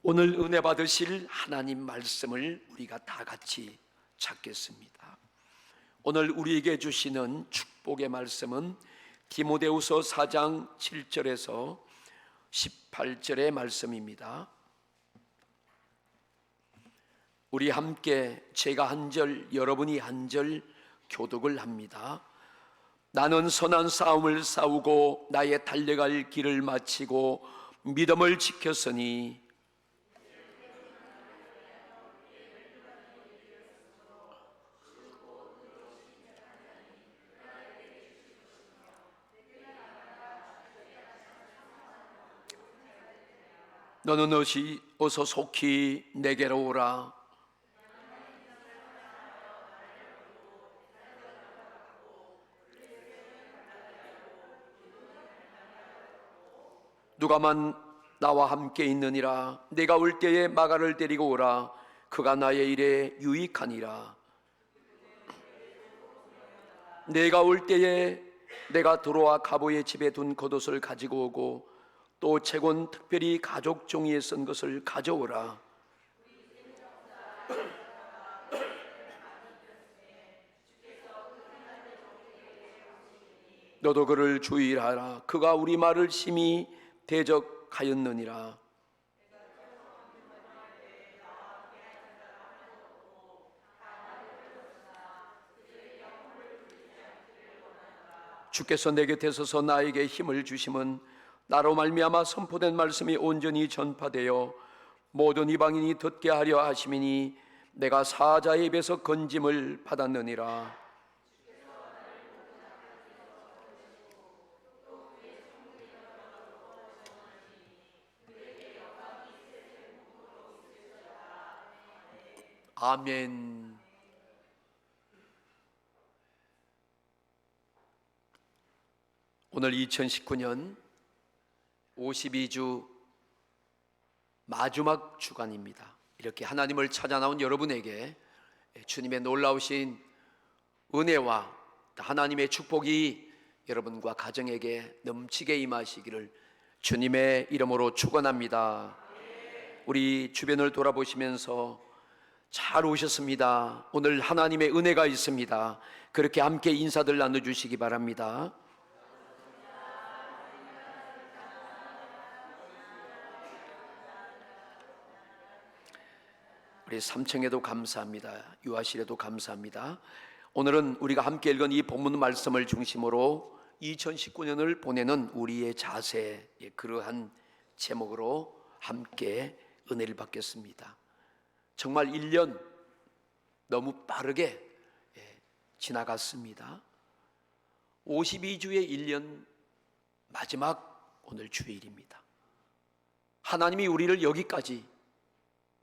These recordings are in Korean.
오늘 은혜 받으실 하나님 말씀을 우리가 다 같이 찾겠습니다. 오늘 우리에게 주시는 축복의 말씀은 디모데후서 4장 7절에서 18절의 말씀입니다. 우리 함께 제가 한 절, 여러분이 한 절 교독을 합니다. 나는 선한 싸움을 싸우고 나의 달려갈 길을 마치고 믿음을 지켰으니 너는 어서 속히 내게로 오라. 누가만 나와 함께 있느니라. 내가 올 때에 마가를 데리고 오라. 그가 나의 일에 유익하니라. 내가 올 때에 내가 도로와 가보의 집에 둔 겉옷을 가지고 오고 또 책은 특별히 가죽 종이에 쓴 것을 가져오라. 너도 그를 주의하라. 그가 우리 말을 심히 대적하였느니라. 주께서 내 곁에 서서 나에게 힘을 주심은 나로 말미암아 선포된 말씀이 온전히 전파되어 모든 이방인이 듣게 하려 하심이니 내가 사자의 입에서 건짐을 받았느니라. 아멘. 오늘 2019년 52주 마지막 주간입니다. 이렇게 하나님을 찾아 나온 여러분에게 주님의 놀라우신 은혜와 하나님의 축복이 여러분과 가정에게 넘치게 임하시기를 주님의 이름으로 축원합니다. 우리 주변을 돌아보시면서 잘 오셨습니다. 오늘 하나님의 은혜가 있습니다. 그렇게 함께 인사들 나눠주시기 바랍니다. 우리 3층에도 감사합니다. 유아실에도 감사합니다. 오늘은 우리가 함께 읽은 이 본문 말씀을 중심으로 2019년을 보내는 우리의 자세, 그러한 제목으로 함께 은혜를 받겠습니다. 정말 1년 너무 빠르게 지나갔습니다. 52주의 1년 마지막 오늘 주일입니다. 하나님이 우리를 여기까지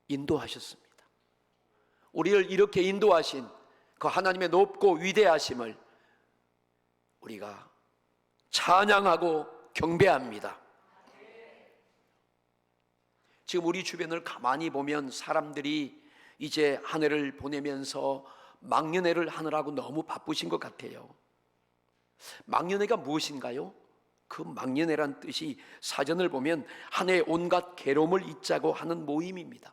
인도하셨습니다. 우리를 이렇게 인도하신 그 하나님의 높고 위대하심을 우리가 찬양하고 경배합니다. 지금 우리 주변을 가만히 보면 사람들이 이제 한 해를 보내면서 막년회를 하느라고 너무 바쁘신 것 같아요. 막년회가 무엇인가요? 그 막년회란 뜻이 사전을 보면 한 해 온갖 괴로움을 잊자고 하는 모임입니다.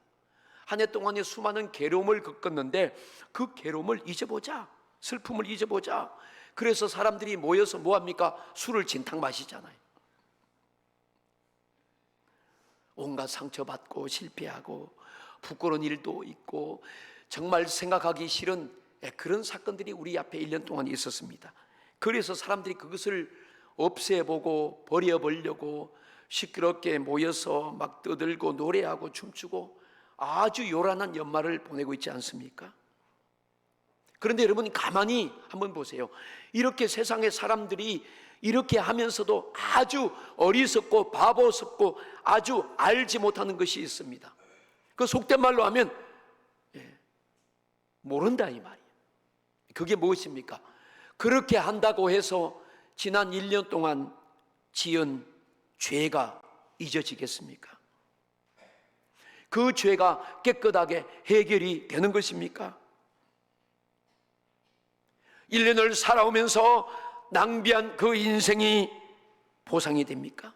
한 해 동안에 수많은 괴로움을 겪었는데 그 괴로움을 잊어보자, 슬픔을 잊어보자. 그래서 사람들이 모여서 뭐합니까? 술을 진탕 마시잖아요. 온갖 상처받고 실패하고 부끄러운 일도 있고 정말 생각하기 싫은 그런 사건들이 우리 앞에 1년 동안 있었습니다. 그래서 사람들이 그것을 없애보고 버려보려고 시끄럽게 모여서 막 떠들고 노래하고 춤추고 아주 요란한 연말을 보내고 있지 않습니까? 그런데 여러분 가만히 한번 보세요. 이렇게 세상의 사람들이 이렇게 하면서도 아주 어리석고 바보스럽고 아주 알지 못하는 것이 있습니다. 그 속된 말로 하면 모른다 이 말이에요. 그게 무엇입니까? 그렇게 한다고 해서 지난 1년 동안 지은 죄가 잊어지겠습니까? 그 죄가 깨끗하게 해결이 되는 것입니까? 1년을 살아오면서 낭비한 그 인생이 보상이 됩니까?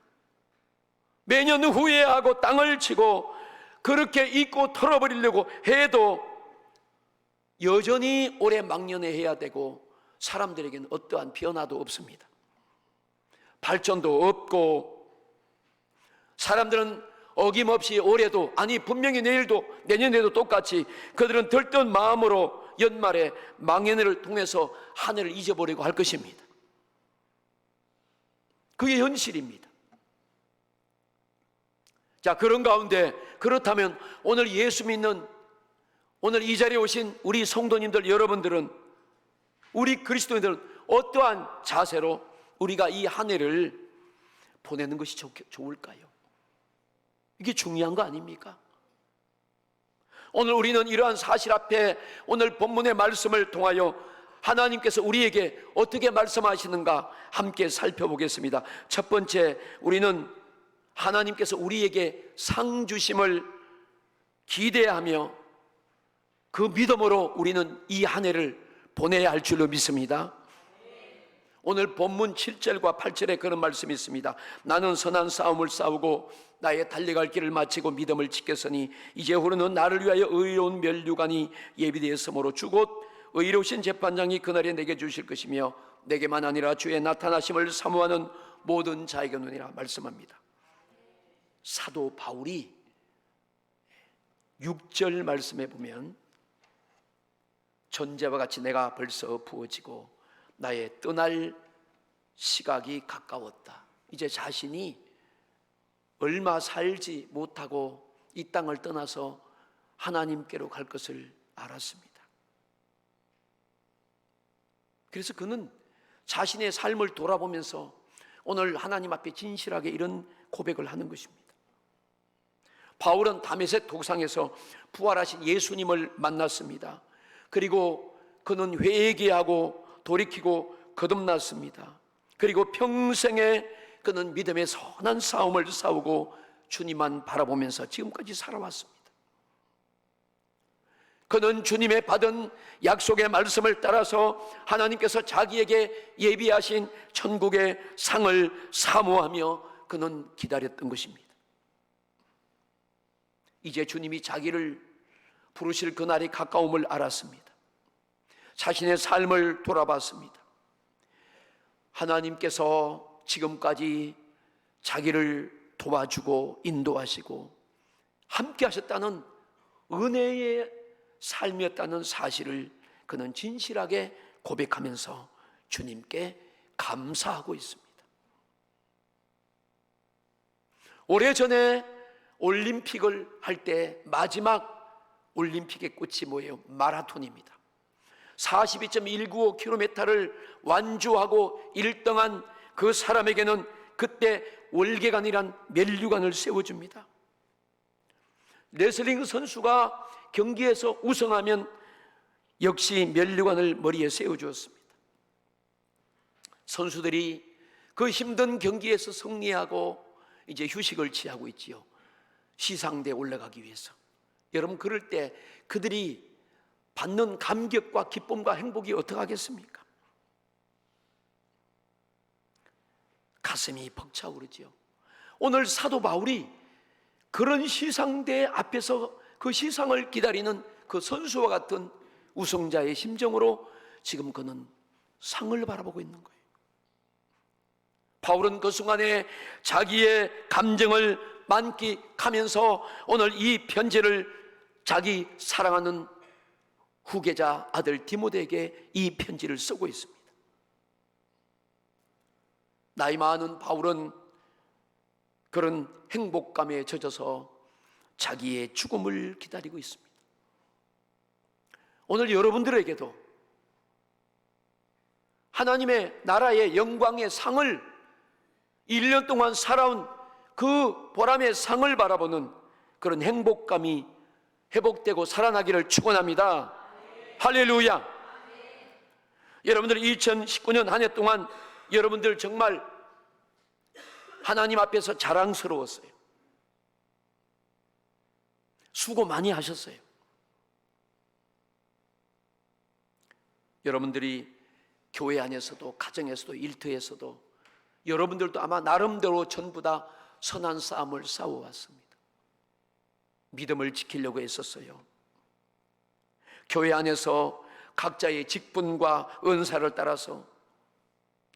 매년 후회하고 땅을 치고 그렇게 잊고 털어버리려고 해도 여전히 오래 망연해야 되고 사람들에게는 어떠한 변화도 없습니다. 발전도 없고 사람들은 어김없이 올해도, 아니 분명히 내일도 내년에도 똑같이 그들은 들뜬 마음으로 연말에 망연회를 통해서 한 해를 잊어버리고 할 것입니다. 그게 현실입니다. 자, 그런 가운데 그렇다면 오늘 예수 믿는, 오늘 이 자리에 오신 우리 성도님들 여러분들은, 우리 그리스도인들은 어떠한 자세로 우리가 이 한 해를 보내는 것이 좋을까요? 이게 중요한 거 아닙니까? 오늘 우리는 이러한 사실 앞에 오늘 본문의 말씀을 통하여 하나님께서 우리에게 어떻게 말씀하시는가 함께 살펴보겠습니다. 첫 번째, 우리는 하나님께서 우리에게 상 주심을 기대하며 그 믿음으로 우리는 이 한 해를 보내야 할 줄로 믿습니다. 오늘 본문 7절과 8절에 그런 말씀이 있습니다. 나는 선한 싸움을 싸우고 나의 달려갈 길을 마치고 믿음을 지켰으니 이제 후로는 나를 위하여 의로운 면류관이 예비되었으므로 주곧 의로우신 재판장이 그날에 내게 주실 것이며 내게만 아니라 주의 나타나심을 사모하는 모든 자에게노니라 말씀합니다. 사도 바울이 6절 말씀에 보면 전제와 같이 내가 벌써 부어지고 나의 떠날 시각이 가까웠다. 이제 자신이 얼마 살지 못하고 이 땅을 떠나서 하나님께로 갈 것을 알았습니다. 그래서 그는 자신의 삶을 돌아보면서 오늘 하나님 앞에 진실하게 이런 고백을 하는 것입니다. 바울은 다메섹 도상에서 부활하신 예수님을 만났습니다. 그리고 그는 회개하고 돌이키고 거듭났습니다. 그리고 평생에 그는 믿음의 선한 싸움을 싸우고 주님만 바라보면서 지금까지 살아왔습니다. 그는 주님의 받은 약속의 말씀을 따라서 하나님께서 자기에게 예비하신 천국의 상을 사모하며 그는 기다렸던 것입니다. 이제 주님이 자기를 부르실 그날이 가까움을 알았습니다. 자신의 삶을 돌아봤습니다. 하나님께서 지금까지 자기를 도와주고 인도하시고 함께 하셨다는 은혜의 삶이었다는 사실을 그는 진실하게 고백하면서 주님께 감사하고 있습니다. 오래전에 올림픽을 할 때 마지막 올림픽의 끝이 뭐예요? 마라톤입니다. 42.195km를 완주하고 1등한 그 사람에게는 그때 월계관이란 면류관을 세워줍니다. 레슬링 선수가 경기에서 우승하면 역시 면류관을 머리에 세워주었습니다. 선수들이 그 힘든 경기에서 승리하고 이제 휴식을 취하고 있지요. 시상대에 올라가기 위해서. 여러분, 그럴 때 그들이 받는 감격과 기쁨과 행복이 어떡하겠습니까? 가슴이 벅차오르지요. 오늘 사도 바울이 그런 시상대 앞에서 그 시상을 기다리는 그 선수와 같은 우승자의 심정으로 지금 그는 상을 바라보고 있는 거예요. 바울은 그 순간에 자기의 감정을 만끽하면서 오늘 이 편지를 자기 사랑하는 후계자 아들 디모데에게 이 편지를 쓰고 있습니다. 나이 많은 바울은 그런 행복감에 젖어서 자기의 죽음을 기다리고 있습니다. 오늘 여러분들에게도 하나님의 나라의 영광의 상을 1년 동안 살아온 그 보람의 상을 바라보는 그런 행복감이 회복되고 살아나기를 축원합니다. 할렐루야. 여러분들 2019년 한 해 동안 여러분들 정말 하나님 앞에서 자랑스러웠어요. 수고 많이 하셨어요. 여러분들이 교회 안에서도 가정에서도 일터에서도 여러분들도 아마 나름대로 전부 다 선한 싸움을 싸워왔습니다. 믿음을 지키려고 했었어요. 교회 안에서 각자의 직분과 은사를 따라서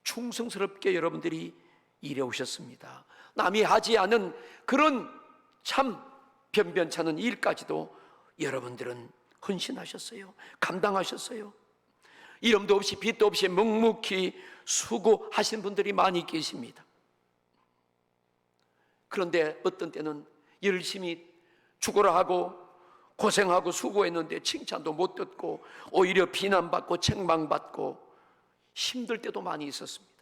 충성스럽게 여러분들이 일해 오셨습니다. 남이 하지 않은 그런 참 변변찮은 일까지도 여러분들은 헌신하셨어요. 감당하셨어요. 이름도 없이 빚도 없이 묵묵히 수고하신 분들이 많이 계십니다. 그런데 어떤 때는 열심히 죽어라 하고 고생하고 수고했는데 칭찬도 못 듣고 오히려 비난받고 책망받고 힘들 때도 많이 있었습니다.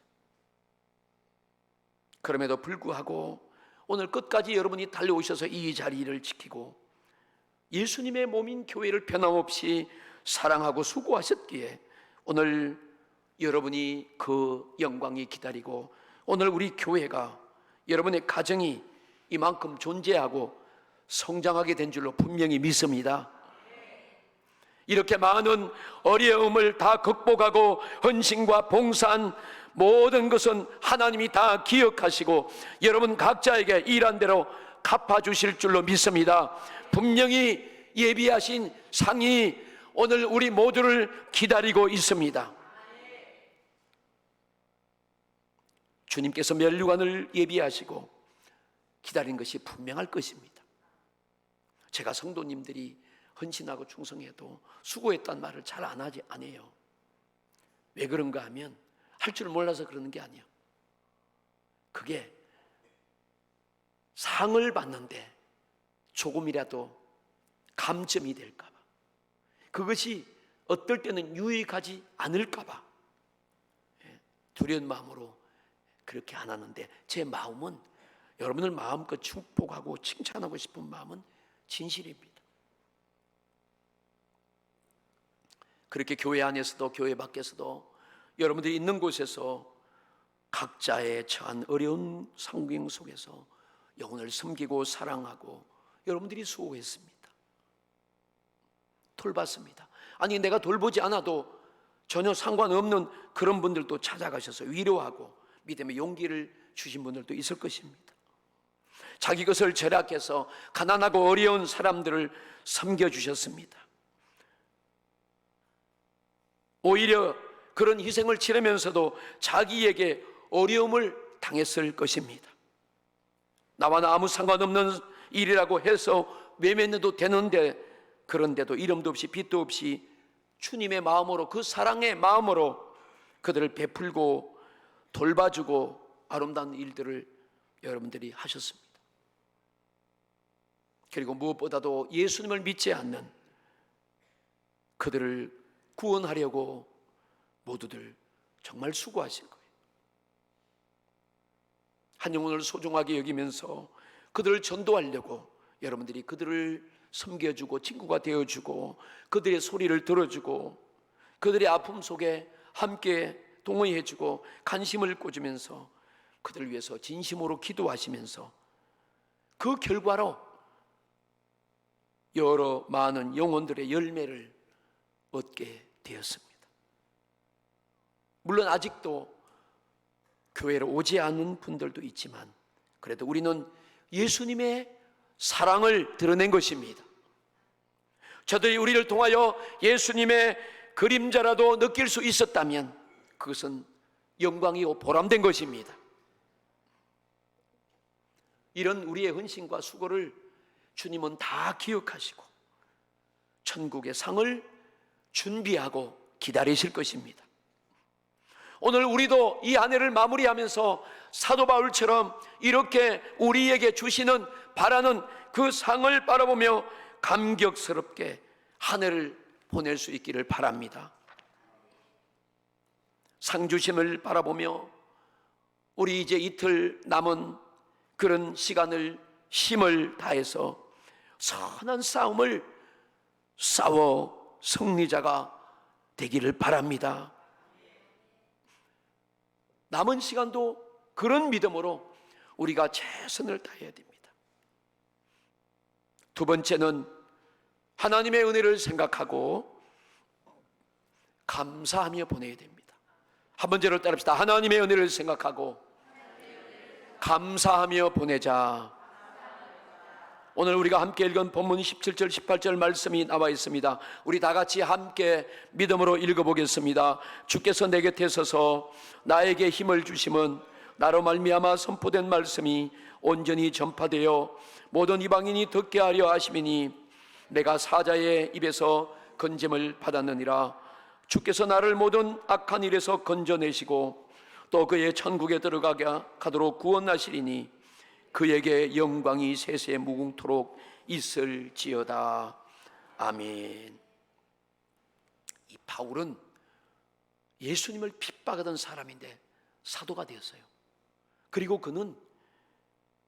그럼에도 불구하고 오늘 끝까지 여러분이 달려오셔서 이 자리를 지키고 예수님의 몸인 교회를 변함없이 사랑하고 수고하셨기에 오늘 여러분이 그 영광이 기다리고 오늘 우리 교회가 여러분의 가정이 이만큼 존재하고 성장하게 된 줄로 분명히 믿습니다. 이렇게 많은 어려움을 다 극복하고 헌신과 봉사한 모든 것은 하나님이 다 기억하시고 여러분 각자에게 일한 대로 갚아주실 줄로 믿습니다. 분명히 예비하신 상이 오늘 우리 모두를 기다리고 있습니다. 주님께서 면류관을 예비하시고 기다린 것이 분명할 것입니다. 제가 성도님들이 헌신하고 충성해도 수고했다는 말을 잘 안 해요. 왜 그런가 하면 할 줄 몰라서 그러는 게 아니에요. 그게 상을 받는데 조금이라도 감점이 될까 봐, 그것이 어떨 때는 유익하지 않을까 봐 두려운 마음으로 그렇게 안 하는데, 제 마음은 여러분을 마음껏 축복하고 칭찬하고 싶은 마음은 진실입니다. 그렇게 교회 안에서도 교회 밖에서도 여러분들이 있는 곳에서 각자의 처한 어려운 상경 속에서 영혼을 섬기고 사랑하고 여러분들이 수고했습니다. 돌봤습니다. 아니 내가 돌보지 않아도 전혀 상관없는 그런 분들도 찾아가셔서 위로하고 믿음의 용기를 주신 분들도 있을 것입니다. 자기 것을 절약해서 가난하고 어려운 사람들을 섬겨주셨습니다. 오히려 그런 희생을 치르면서도 자기에게 어려움을 당했을 것입니다. 나와는 아무 상관없는 일이라고 해서 외면해도 되는데, 그런데도 이름도 없이 빚도 없이 주님의 마음으로, 그 사랑의 마음으로 그들을 베풀고 돌봐주고 아름다운 일들을 여러분들이 하셨습니다. 그리고 무엇보다도 예수님을 믿지 않는 그들을 구원하려고 모두들 정말 수고하신 거예요. 한 영혼을 소중하게 여기면서 그들을 전도하려고 여러분들이 그들을 섬겨주고 친구가 되어주고 그들의 소리를 들어주고 그들의 아픔 속에 함께 동의해주고 관심을 꽂으면서 그들을 위해서 진심으로 기도하시면서 그 결과로 여러 많은 영혼들의 열매를 얻게 되었습니다. 물론 아직도 교회로 오지 않는 분들도 있지만 그래도 우리는 예수님의 사랑을 드러낸 것입니다. 저들이 우리를 통하여 예수님의 그림자라도 느낄 수 있었다면 그것은 영광이고 보람된 것입니다. 이런 우리의 헌신과 수고를 주님은 다 기억하시고 천국의 상을 준비하고 기다리실 것입니다. 오늘 우리도 이 한 해를 마무리하면서 사도 바울처럼 이렇게 우리에게 주시는 바라는 그 상을 바라보며 감격스럽게 한 해를 보낼 수 있기를 바랍니다. 상 주심을 바라보며 우리 이제 이틀 남은 그런 시간을 힘을 다해서 선한 싸움을 싸워 승리자가 되기를 바랍니다. 남은 시간도 그런 믿음으로 우리가 최선을 다해야 됩니다. 두 번째는 하나님의 은혜를 생각하고 감사하며 보내야 됩니다. 한 번째로 따릅시다. 하나님의 은혜를 생각하고 감사하며 보내자. 오늘 우리가 함께 읽은 본문 17절 18절 말씀이 나와 있습니다. 우리 다 같이 함께 믿음으로 읽어보겠습니다. 주께서 내 곁에 서서 나에게 힘을 주심은 나로 말미암아 선포된 말씀이 온전히 전파되어 모든 이방인이 듣게 하려 하심이니 내가 사자의 입에서 건짐을 받았느니라. 주께서 나를 모든 악한 일에서 건져내시고 또 그의 천국에 들어가게 가도록 구원하시리니 그에게 영광이 세세 무궁토록 있을지어다. 아멘. 이 바울은 예수님을 핍박하던 사람인데 사도가 되었어요. 그리고 그는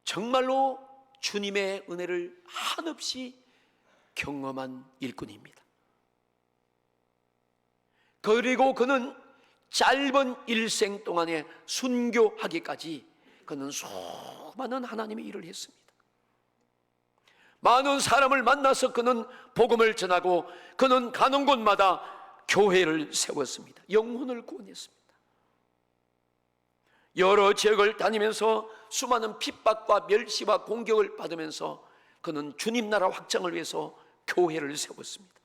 정말로 주님의 은혜를 한없이 경험한 일꾼입니다. 그리고 그는 짧은 일생 동안에 순교하기까지 그는 수많은 하나님의 일을 했습니다. 많은 사람을 만나서 그는 복음을 전하고 그는 가는 곳마다 교회를 세웠습니다. 영혼을 구원했습니다. 여러 지역을 다니면서 수많은 핍박과 멸시와 공격을 받으면서 그는 주님 나라 확장을 위해서 교회를 세웠습니다.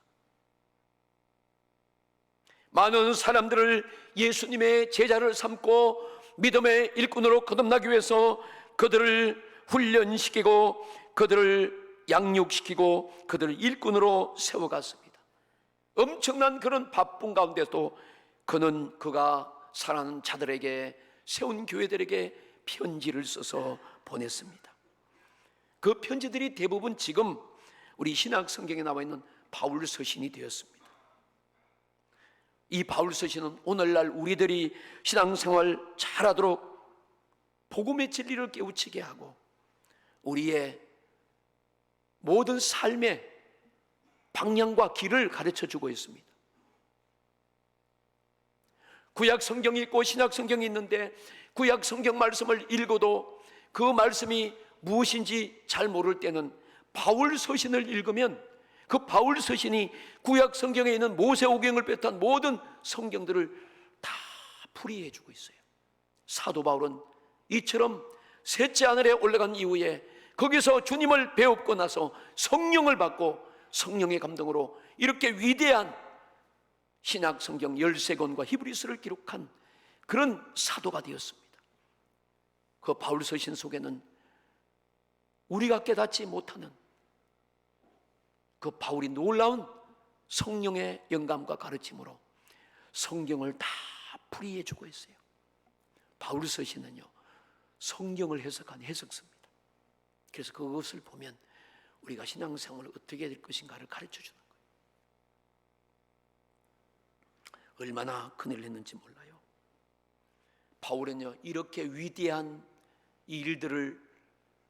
많은 사람들을 예수님의 제자를 삼고 믿음의 일꾼으로 거듭나기 위해서 그들을 훈련시키고 그들을 양육시키고 그들을 일꾼으로 세워갔습니다. 엄청난 그런 바쁜 가운데도 그는 그가 사랑하는 자들에게 세운 교회들에게 편지를 써서 보냈습니다. 그 편지들이 대부분 지금 우리 신약 성경에 나와 있는 바울 서신이 되었습니다. 이 바울 서신은 오늘날 우리들이 신앙생활 잘하도록 복음의 진리를 깨우치게 하고 우리의 모든 삶의 방향과 길을 가르쳐주고 있습니다. 구약 성경이 있고 신약 성경이 있는데 구약 성경 말씀을 읽어도 그 말씀이 무엇인지 잘 모를 때는 바울 서신을 읽으면 그 바울 서신이 구약 성경에 있는 모세오경을 비롯한 모든 성경들을 다 풀이해 주고 있어요. 사도 바울은 이처럼 셋째 하늘에 올라간 이후에 거기서 주님을 배우고 나서 성령을 받고 성령의 감동으로 이렇게 위대한 신약 성경 13권과 히브리서를 기록한 그런 사도가 되었습니다. 그 바울 서신 속에는 우리가 깨닫지 못하는 그 바울이 놀라운 성령의 영감과 가르침으로 성경을 다 풀이해 주고 있어요. 바울 서신은요 성경을 해석한 해석서입니다. 그래서 그것을 보면 우리가 신앙생활을 어떻게 될 것인가를 가르쳐 주는 거예요. 얼마나 큰일 했는지 몰라요. 바울은요 이렇게 위대한 일들을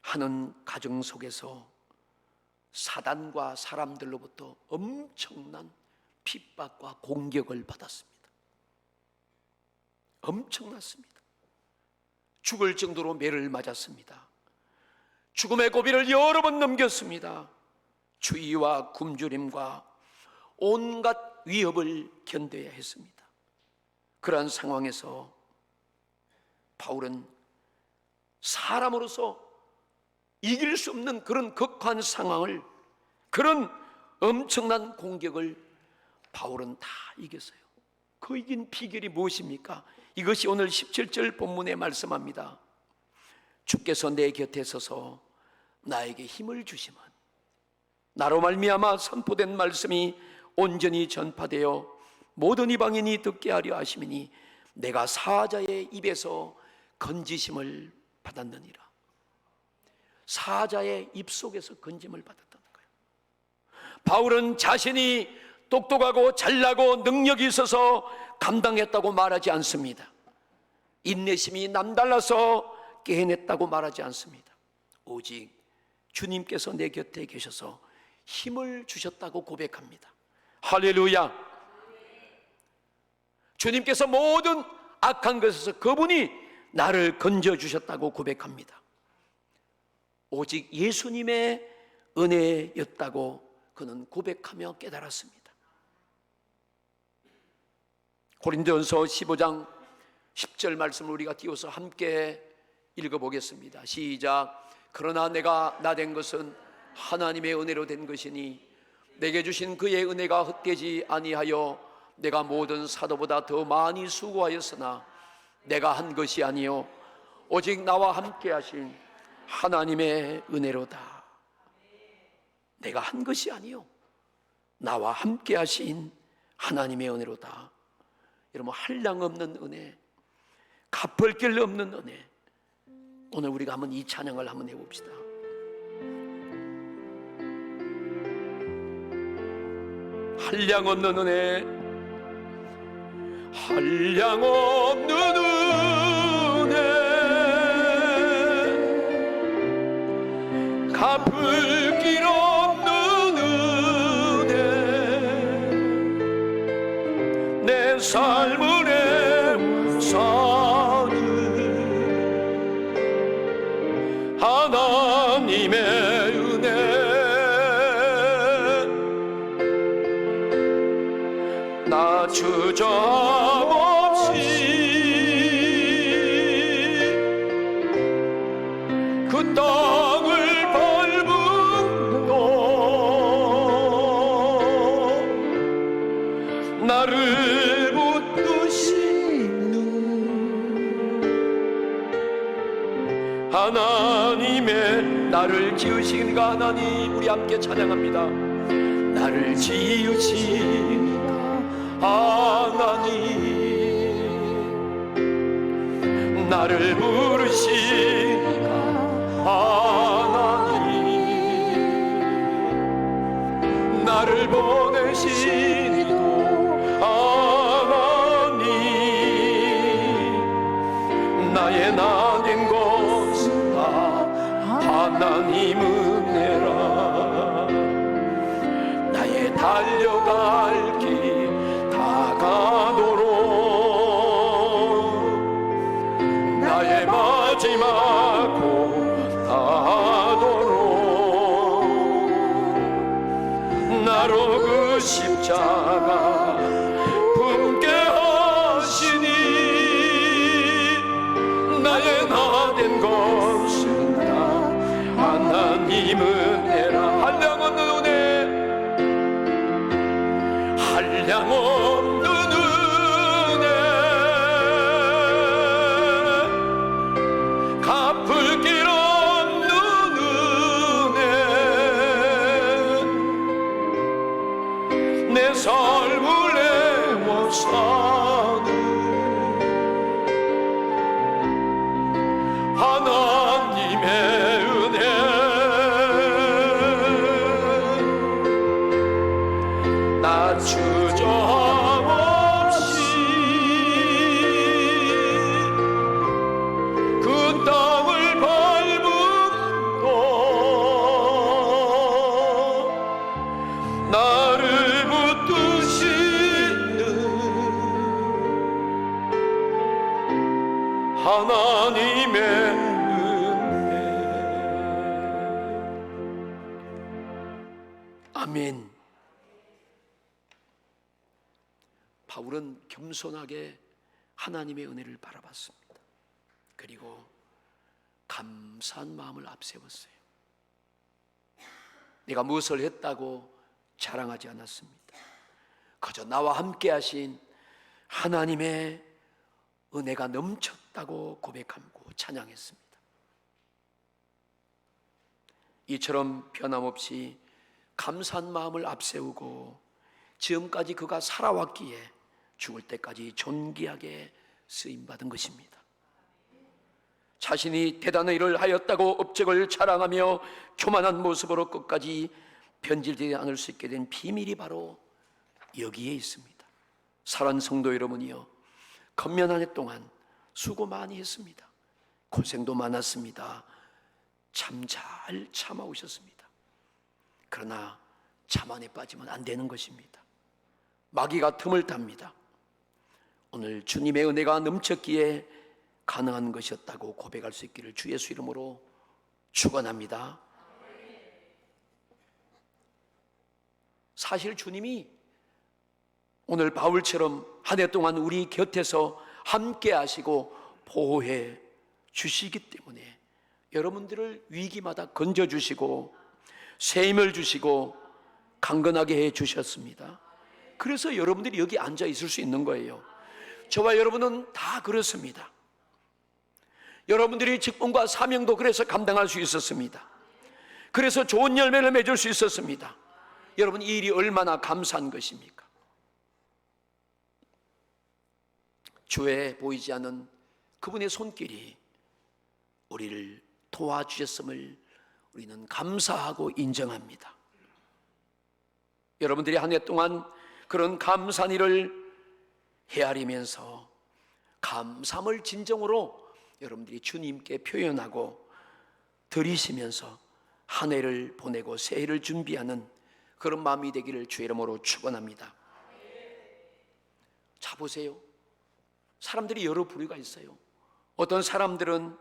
하는 가정 속에서 사단과 사람들로부터 엄청난 핍박과 공격을 받았습니다. 엄청났습니다. 죽을 정도로 매를 맞았습니다. 죽음의 고비를 여러 번 넘겼습니다. 주의와 굶주림과 온갖 위협을 견뎌야 했습니다. 그러한 상황에서 바울은 사람으로서 이길 수 없는 그런 극한 상황을, 그런 엄청난 공격을 바울은 다 이겼어요. 그 이긴 비결이 무엇입니까? 이것이 오늘 17절 본문에 말씀합니다. 주께서 내 곁에 서서 나에게 힘을 주시면 나로 말미암아 선포된 말씀이 온전히 전파되어 모든 이방인이 듣게 하려 하심이니 내가 사자의 입에서 건지심을 받았느니라. 사자의 입속에서 건짐을 받았다는 거예요. 바울은 자신이 똑똑하고 잘나고 능력이 있어서 감당했다고 말하지 않습니다. 인내심이 남달라서 깨해냈다고 말하지 않습니다. 오직 주님께서 내 곁에 계셔서 힘을 주셨다고 고백합니다. 할렐루야. 주님께서 모든 악한 것에서 그분이 나를 건져주셨다고 고백합니다. 오직 예수님의 은혜였다고 그는 고백하며 깨달았습니다. 고린도전서 15장 10절 말씀을 우리가 띄워서 함께 읽어보겠습니다. 시작. 그러나 내가 나된 것은 하나님의 은혜로 된 것이니 내게 주신 그의 은혜가 헛되지 아니하여 내가 모든 사도보다 더 많이 수고하였으나 내가 한 것이 아니요 오직 나와 함께 하신 하나님의 은혜로다. 내가 한 것이 아니요 나와 함께 하신 하나님의 은혜로다. 여러분, 한량 없는 은혜, 갚을 길 없는 은혜. 오늘 우리가 한번 이 찬양을 한번 해봅시다. 한량 없는 은혜, 한량 없는 은혜, 갚을 길 없는 은혜, 내 삶을 애워싸는 하나님의 은혜. 나 주저없이 그 땅을 밟은 너 나를 붙드시는 하나님의 나를 지으신 그 하나님, 우리 함께 찬양합니다. 나를 지으신 하나님, 나를 부르신 하나님, 나를 보내신 하나님, 나의 나된 것은 다 하나님 은혜라. 나의 달려갈 길 다가도록 나의 마지막 곳 다하도록 나로 그 십자가 품게 하시니 나의 나된 것은 다 하나님 은혜라. 한량 없는 은혜, 한량 없는 은혜, 갚을 길 없는 은혜, 내 삶을 애워싸는 하나님의 은혜. 나 주저없이 그 땅을 밟은 너 나를 붙드시는 하나님의 은혜. 아멘. 바울은 겸손하게 하나님의 은혜를 바라봤습니다. 그리고 감사한 마음을 앞세웠어요. 내가 무엇을 했다고 자랑하지 않았습니다. 그저 나와 함께 하신 하나님의 은혜가 넘쳤다고 고백하고 찬양했습니다. 이처럼 변함없이 감사한 마음을 앞세우고 지금까지 그가 살아왔기에 죽을 때까지 존귀하게 쓰임받은 것입니다. 자신이 대단한 일을 하였다고 업적을 자랑하며 교만한 모습으로 끝까지 변질되지 않을 수 있게 된 비밀이 바로 여기에 있습니다. 사랑하는 성도 여러분이요, 건면 한 해 동안 수고 많이 했습니다. 고생도 많았습니다. 참 잘 참아오셨습니다. 그러나 자만에 빠지면 안 되는 것입니다. 마귀가 틈을 탑니다. 오늘 주님의 은혜가 넘쳤기에 가능한 것이었다고 고백할 수 있기를 주 예수 이름으로 축원합니다. 사실 주님이 오늘 바울처럼 한 해 동안 우리 곁에서 함께 하시고 보호해 주시기 때문에 여러분들을 위기마다 건져주시고 새 힘을 주시고 강건하게 해 주셨습니다. 그래서 여러분들이 여기 앉아 있을 수 있는 거예요. 저와 여러분은 다 그렇습니다. 여러분들이 직분과 사명도 그래서 감당할 수 있었습니다. 그래서 좋은 열매를 맺을 수 있었습니다. 여러분, 이 일이 얼마나 감사한 것입니까? 주에 보이지 않는 그분의 손길이 우리를 도와주셨음을 우리는 감사하고 인정합니다. 여러분들이 한 해 동안 그런 감사한 일을 헤아리면서 감사함을 진정으로 여러분들이 주님께 표현하고 드리시면서 한 해를 보내고 새 해를 준비하는 그런 마음이 되기를 주의 이름으로 축원합니다. 자, 보세요. 사람들이 여러 부류가 있어요. 어떤 사람들은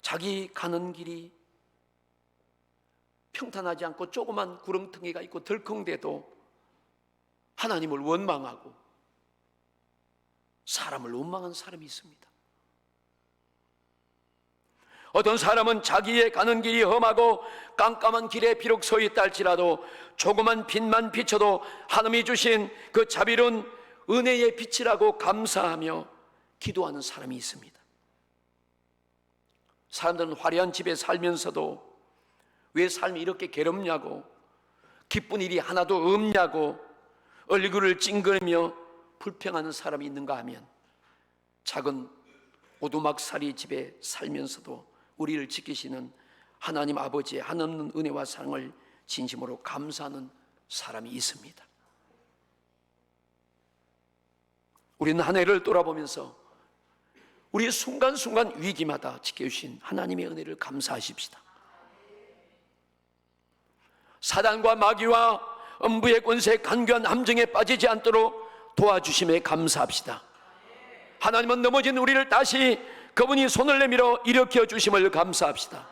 자기 가는 길이 평탄하지 않고 조그만 구렁텅이가 있고 덜컹대도 하나님을 원망하고 사람을 원망한 사람이 있습니다. 어떤 사람은 자기의 가는 길이 험하고 깜깜한 길에 비록 서 있다 할지라도 조그만 빛만 비춰도 하나님이 주신 그 자비로운 은혜의 빛이라고 감사하며 기도하는 사람이 있습니다. 사람들은 화려한 집에 살면서도 왜 삶이 이렇게 괴롭냐고, 기쁜 일이 하나도 없냐고 얼굴을 찡그리며 불평하는 사람이 있는가 하면, 작은 오두막살이 집에 살면서도 우리를 지키시는 하나님 아버지의 한없는 은혜와 사랑을 진심으로 감사하는 사람이 있습니다. 우리는 한 해를 돌아보면서 우리 순간순간 위기마다 지켜주신 하나님의 은혜를 감사하십시다. 사단과 마귀와 음부의 권세의 간교한 함정에 빠지지 않도록 도와주심에 감사합시다. 하나님은 넘어진 우리를 다시 그분이 손을 내밀어 일으켜 주심을 감사합시다.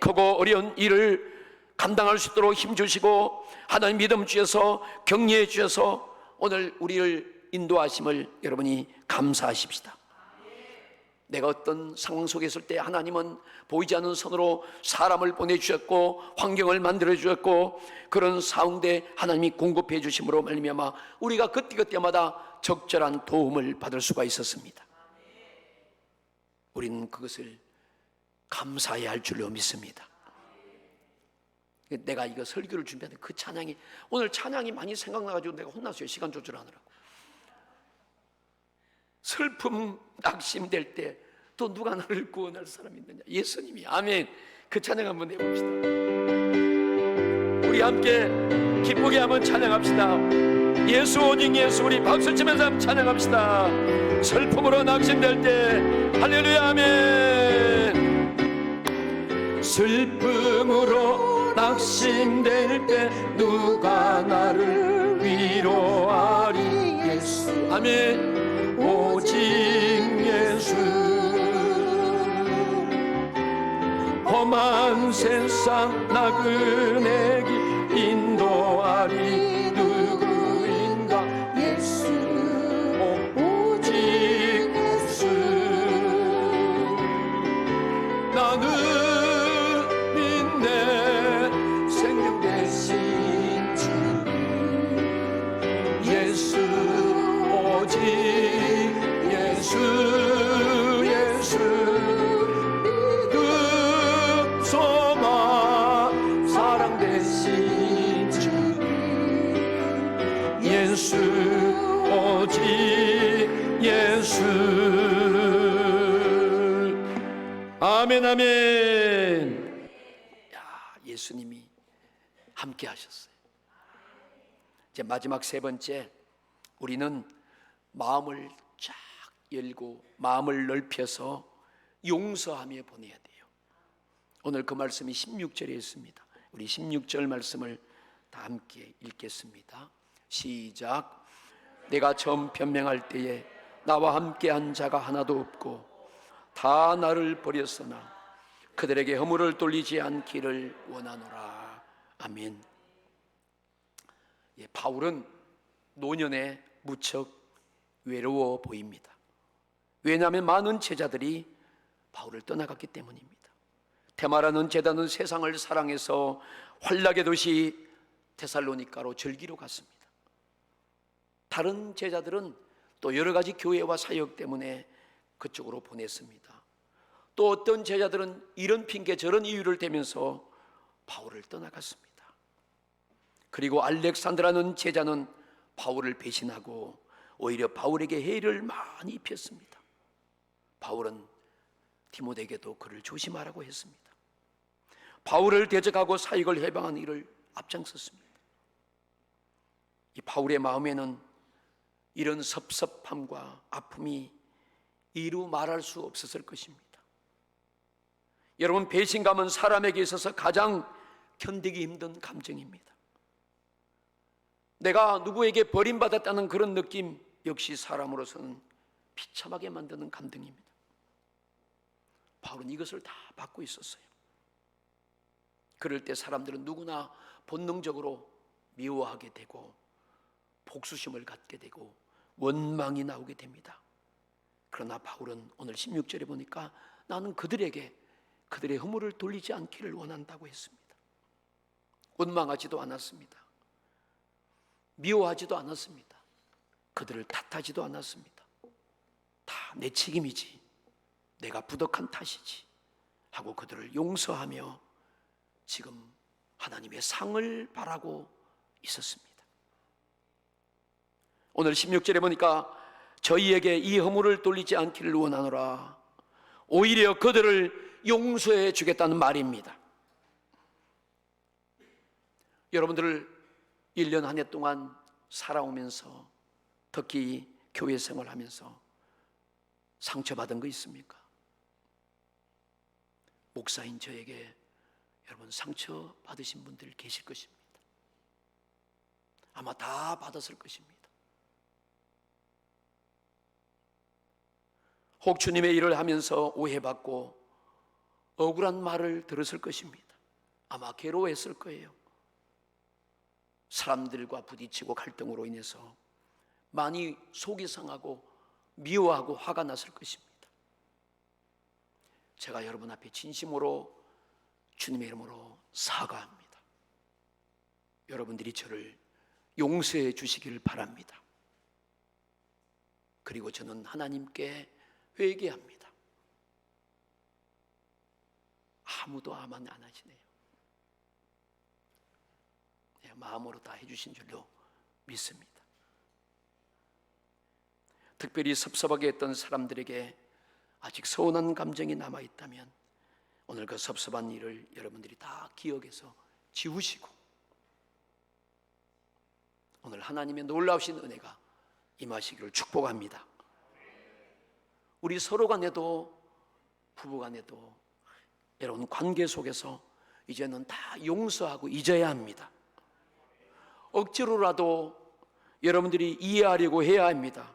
크고 어려운 일을 감당할 수 있도록 힘주시고 하나님 믿음 주셔서 격려해 주셔서 오늘 우리를 인도하심을 여러분이 감사하십시다. 내가 어떤 상황 속에 있을 때 하나님은 보이지 않는 손으로 사람을 보내주셨고 환경을 만들어주셨고 그런 상황에 하나님이 공급해 주심으로 말미암아 우리가 그때그때마다 적절한 도움을 받을 수가 있었습니다. 우리는 그것을 감사해야 할 줄로 믿습니다. 내가 이거 설교를 준비하는데 그 찬양이, 오늘 찬양이 많이 생각나가지고 내가 혼났어요. 시간 조절하느라고. 슬픔 낙심될 때 또 누가 나를 구원할 사람이 있느냐? 예수님이. 아멘. 그 찬양 한번 해봅시다. 우리 함께 기쁘게 한번 찬양합시다. 예수, 오직 예수. 우리 박수 치면서 한번 찬양합시다. 슬픔으로 낙심될 때 할렐루야. 아멘. 슬픔으로 낙심될 때 누가 나를 위로하리? 예수. 아멘. 오직 예수. 험한 세상 나그네기 인도하리 누구인가? 예수. 오직 예수. 나는 믿네 생명 대신 주 예수. 오직 예수. 예수. 그 소망 사랑 대신 주 예수. 오직 예수. 아멘. 아멘. 야, 예수님이 함께 하셨어요. 이제 마지막 세 번째, 우리는 마음을 쫙 열고 마음을 넓혀서 용서하며 보내야 돼요. 오늘 그 말씀이 16절에 있습니다. 우리 16절 말씀을 다 함께 읽겠습니다. 시작. 내가 처음 변명할 때에 나와 함께한 자가 하나도 없고 다 나를 버렸으나 그들에게 허물을 돌리지 않기를 원하노라. 아멘. 예, 바울은 노년에 무척 외로워 보입니다. 왜냐하면 많은 제자들이 바울을 떠나갔기 때문입니다. 데마라는 제자는 세상을 사랑해서 환락의 도시 데살로니가로 절기로 갔습니다. 다른 제자들은 또 여러 가지 교회와 사역 때문에 그쪽으로 보냈습니다. 또 어떤 제자들은 이런 핑계 저런 이유를 대면서 바울을 떠나갔습니다. 그리고 알렉산드라는 제자는 바울을 배신하고 오히려 바울에게 해를 많이 입혔습니다. 바울은 디모데에게도 그를 조심하라고 했습니다. 바울을 대적하고 사역을 해방하는 일을 앞장섰습니다. 이 바울의 마음에는 이런 섭섭함과 아픔이 이루 말할 수 없었을 것입니다. 여러분, 배신감은 사람에게 있어서 가장 견디기 힘든 감정입니다. 내가 누구에게 버림받았다는 그런 느낌 역시 사람으로서는 비참하게 만드는 감정입니다. 바울은 이것을 다 받고 있었어요. 그럴 때 사람들은 누구나 본능적으로 미워하게 되고 복수심을 갖게 되고 원망이 나오게 됩니다. 그러나 바울은 오늘 16절에 보니까 나는 그들에게 그들의 허물을 돌리지 않기를 원한다고 했습니다. 원망하지도 않았습니다. 미워하지도 않았습니다. 그들을 탓하지도 않았습니다. 다 내 책임이지, 내가 부족한 탓이지 하고 그들을 용서하며 지금 하나님의 상을 바라고 있었습니다. 오늘 16절에 보니까 저희에게 이 허물을 돌리지 않기를 원하노라, 오히려 그들을 용서해 주겠다는 말입니다. 여러분들 1년 한 해 동안 살아오면서 특히 교회 생활하면서 상처받은 거 있습니까? 목사인 저에게 여러분 상처 받으신 분들 계실 것입니다. 아마 다 받았을 것입니다. 혹 주님의 일을 하면서 오해받고 억울한 말을 들었을 것입니다. 아마 괴로워했을 거예요. 사람들과 부딪히고 갈등으로 인해서 많이 속이 상하고 미워하고 화가 났을 것입니다. 제가 여러분 앞에 진심으로 주님의 이름으로 사과합니다. 여러분들이 저를 용서해 주시기를 바랍니다. 그리고 저는 하나님께 회개합니다. 아무도 아만 안 하시네요. 마음으로 다 해주신 줄로 믿습니다. 특별히 섭섭하게 했던 사람들에게 아직 서운한 감정이 남아있다면 오늘 그 섭섭한 일을 여러분들이 다 기억해서 지우시고 오늘 하나님의 놀라우신 은혜가 임하시기를 축복합니다. 우리 서로 간에도 부부 간에도 여러분 관계 속에서 이제는 다 용서하고 잊어야 합니다. 억지로라도 여러분들이 이해하려고 해야 합니다.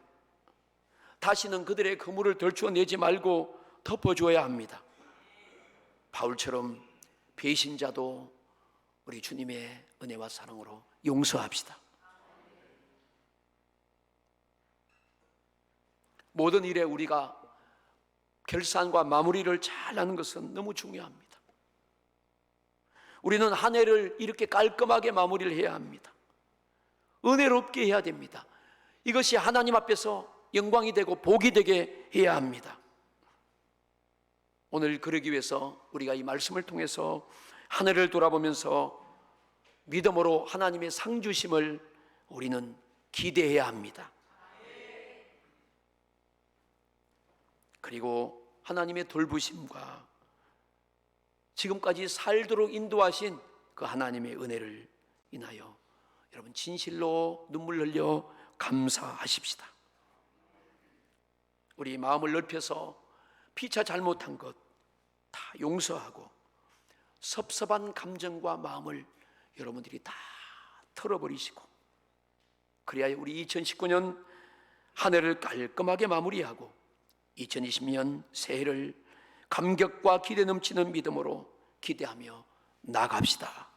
다시는 그들의 그물을 덜추어내지 말고 덮어줘야 합니다. 바울처럼 배신자도 우리 주님의 은혜와 사랑으로 용서합시다. 모든 일에 우리가 결산과 마무리를 잘 하는 것은 너무 중요합니다. 우리는 한 해를 이렇게 깔끔하게 마무리를 해야 합니다. 은혜롭게 해야 됩니다. 이것이 하나님 앞에서 영광이 되고 복이 되게 해야 합니다. 오늘 그러기 위해서 우리가 이 말씀을 통해서 한 해를 돌아보면서 믿음으로 하나님의 상 주심을 우리는 기대해야 합니다. 그리고 하나님의 돌보심과 지금까지 살도록 인도하신 그 하나님의 은혜를 인하여 여러분 진실로 눈물 흘려 감사하십시다. 우리 마음을 넓혀서 피차 잘못한 것 다 용서하고 섭섭한 감정과 마음을 여러분들이 다 털어버리시고 그래야 우리 2019년 한 해를 깔끔하게 마무리하고 2020년 새해를 감격과 기대 넘치는 믿음으로 기대하며 나갑시다.